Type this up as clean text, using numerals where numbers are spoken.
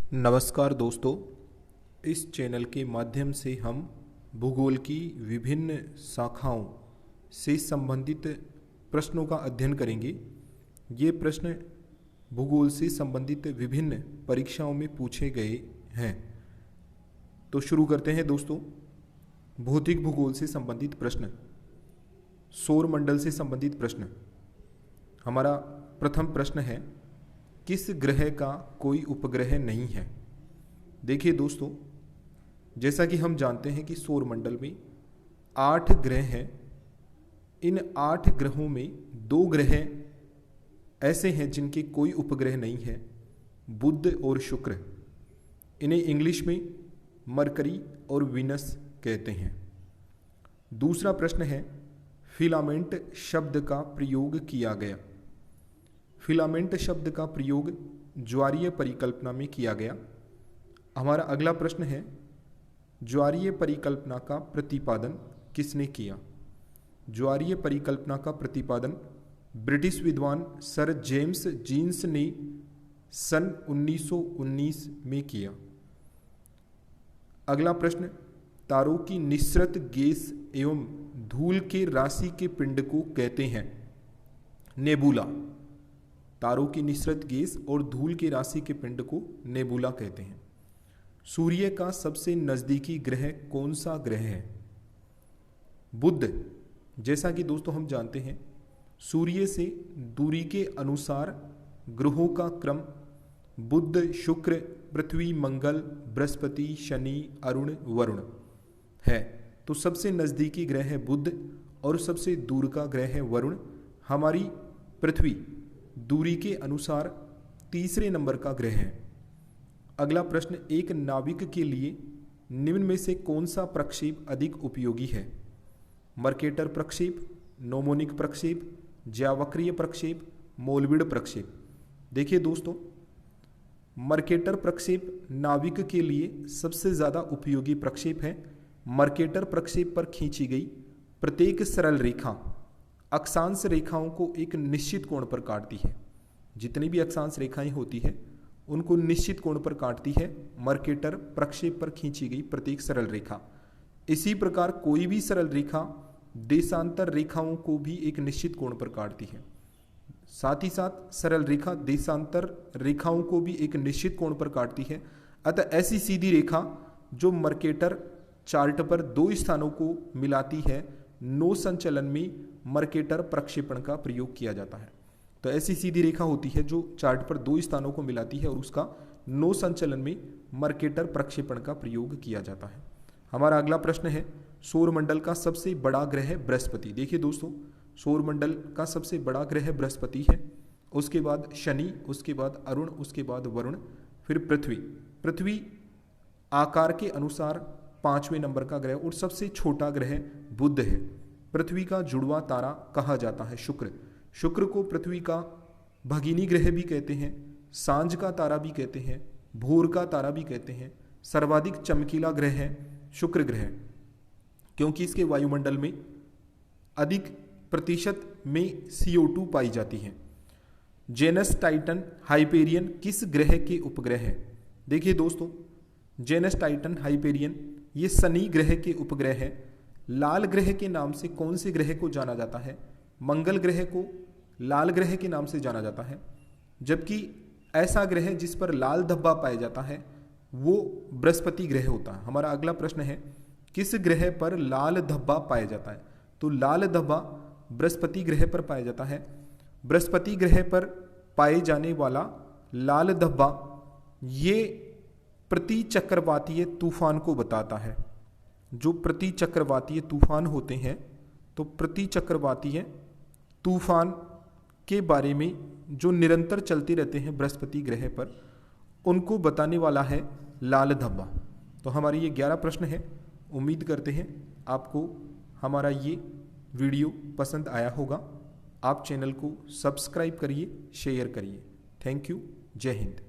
नमस्कार दोस्तों, इस चैनल के माध्यम से हम भूगोल की विभिन्न शाखाओं से संबंधित प्रश्नों का अध्ययन करेंगे। ये प्रश्न भूगोल से संबंधित विभिन्न परीक्षाओं में पूछे गए हैं। तो शुरू करते हैं दोस्तों। भौतिक भूगोल से संबंधित प्रश्न, सौर मंडल से संबंधित प्रश्न। हमारा प्रथम प्रश्न है, किस ग्रह का कोई उपग्रह नहीं है? देखिए दोस्तों, जैसा कि हम जानते हैं कि सौर मंडल में 8 ग्रह हैं। इन 8 ग्रहों में 2 ग्रह ऐसे हैं जिनके कोई उपग्रह नहीं है, बुध और शुक्र। इन्हें इंग्लिश में मरकरी और वीनस कहते हैं। दूसरा प्रश्न है, फिलामेंट शब्द का प्रयोग किया गया। फिलामेंट शब्द का प्रयोग ज्वारीय परिकल्पना में किया गया। हमारा अगला प्रश्न है, ज्वारीय परिकल्पना का प्रतिपादन किसने किया? ज्वारीय परिकल्पना का प्रतिपादन ब्रिटिश विद्वान सर जेम्स जीन्स ने सन 1919 में किया। अगला प्रश्न, तारों की निस्सृत गैस एवं धूल के राशि के पिंड को कहते हैं? नेबुला। तारों की निस्सृत गैस और धूल की राशि के पिंड को नेबुला कहते हैं। सूर्य का सबसे नजदीकी ग्रह कौन सा ग्रह है? बुध। जैसा कि दोस्तों हम जानते हैं, सूर्य से दूरी के अनुसार ग्रहों का क्रम बुध, शुक्र, पृथ्वी, मंगल, बृहस्पति, शनि, अरुण, वरुण है। तो सबसे नजदीकी ग्रह है बुध और सबसे दूर का ग्रह है वरुण। हमारी पृथ्वी दूरी के अनुसार तीसरे नंबर का ग्रह है। अगला प्रश्न, एक नाविक के लिए निम्न में से कौन सा प्रक्षेप अधिक उपयोगी है? मर्केटर प्रक्षेप, नोमोनिक प्रक्षेप, ज्यावक्रीय प्रक्षेप, मोलविड प्रक्षेप। देखिए दोस्तों, मर्केटर प्रक्षेप नाविक के लिए सबसे ज़्यादा उपयोगी प्रक्षेप है। मर्केटर प्रक्षेप पर खींची गई प्रत्येक सरल रेखा अक्षांश रेखाओं को एक निश्चित कोण पर काटती है। जितनी भी अक्षांश रेखाएं होती है उनको निश्चित कोण पर काटती है मर्केटर प्रक्षेप पर खींची गई प्रत्येक सरल रेखा। इसी प्रकार कोई भी सरल रेखा देशांतर रेखाओं को भी एक निश्चित कोण पर काटती है। साथ ही साथ सरल रेखा देशांतर रेखाओं को भी एक निश्चित कोण पर काटती है। अतः ऐसी सीधी रेखा जो मर्केटर चार्ट पर 2 स्थानों को मिलाती है, नो संचलन में मर्केटर प्रक्षेपण का प्रयोग किया जाता है। तो ऐसी सीधी रेखा होती है जो चार्ट पर 2 स्थानों को मिलाती है और उसका नो संचलन में मर्केटर प्रक्षेपण का प्रयोग किया जाता है। हमारा अगला प्रश्न है, सौर मंडल का सबसे बड़ा ग्रह बृहस्पति। देखिए दोस्तों, सौर मंडल का सबसे बड़ा ग्रह बृहस्पति है, उसके बाद शनि, उसके बाद अरुण, उसके बाद वरुण, फिर पृथ्वी। पृथ्वी आकार के अनुसार 5वें नंबर का ग्रह और सबसे छोटा ग्रह बुध है। पृथ्वी का जुड़वा तारा कहा जाता है शुक्र। शुक्र को पृथ्वी का भगिनी ग्रह भी कहते हैं, सांझ का तारा भी कहते हैं, भोर का तारा भी कहते हैं। सर्वाधिक चमकीला ग्रह है शुक्र ग्रह, क्योंकि इसके वायुमंडल में अधिक प्रतिशत में CO2 पाई जाती है। जेनस टाइटन हाइपेरियन किस ग्रह के उपग्रह है? देखिए दोस्तों, जेनस टाइटन हाइपेरियन ये शनि ग्रह के उपग्रह है। लाल ग्रह के नाम से कौन से ग्रह को जाना जाता है? मंगल ग्रह को लाल ग्रह के नाम से जाना जाता है। जबकि ऐसा ग्रह जिस पर लाल धब्बा पाया जाता है वो बृहस्पति ग्रह होता है। हमारा अगला प्रश्न है, किस ग्रह पर लाल धब्बा पाया जाता है? तो लाल धब्बा बृहस्पति ग्रह पर पाया जाता है। बृहस्पति ग्रह पर पाए जाने वाला लाल धब्बा ये प्रति चक्रवातीय तूफान को बताता है। जो प्रति चक्रवातीय तूफान होते हैं, तो प्रति चक्रवातीय तूफान के बारे में जो निरंतर चलते रहते हैं बृहस्पति ग्रह पर, उनको बताने वाला है लाल धब्बा। तो हमारी ये 11 प्रश्न है। उम्मीद करते हैं आपको हमारा ये वीडियो पसंद आया होगा। आप चैनल को सब्सक्राइब करिए, शेयर करिए। Thank you. जय हिंद।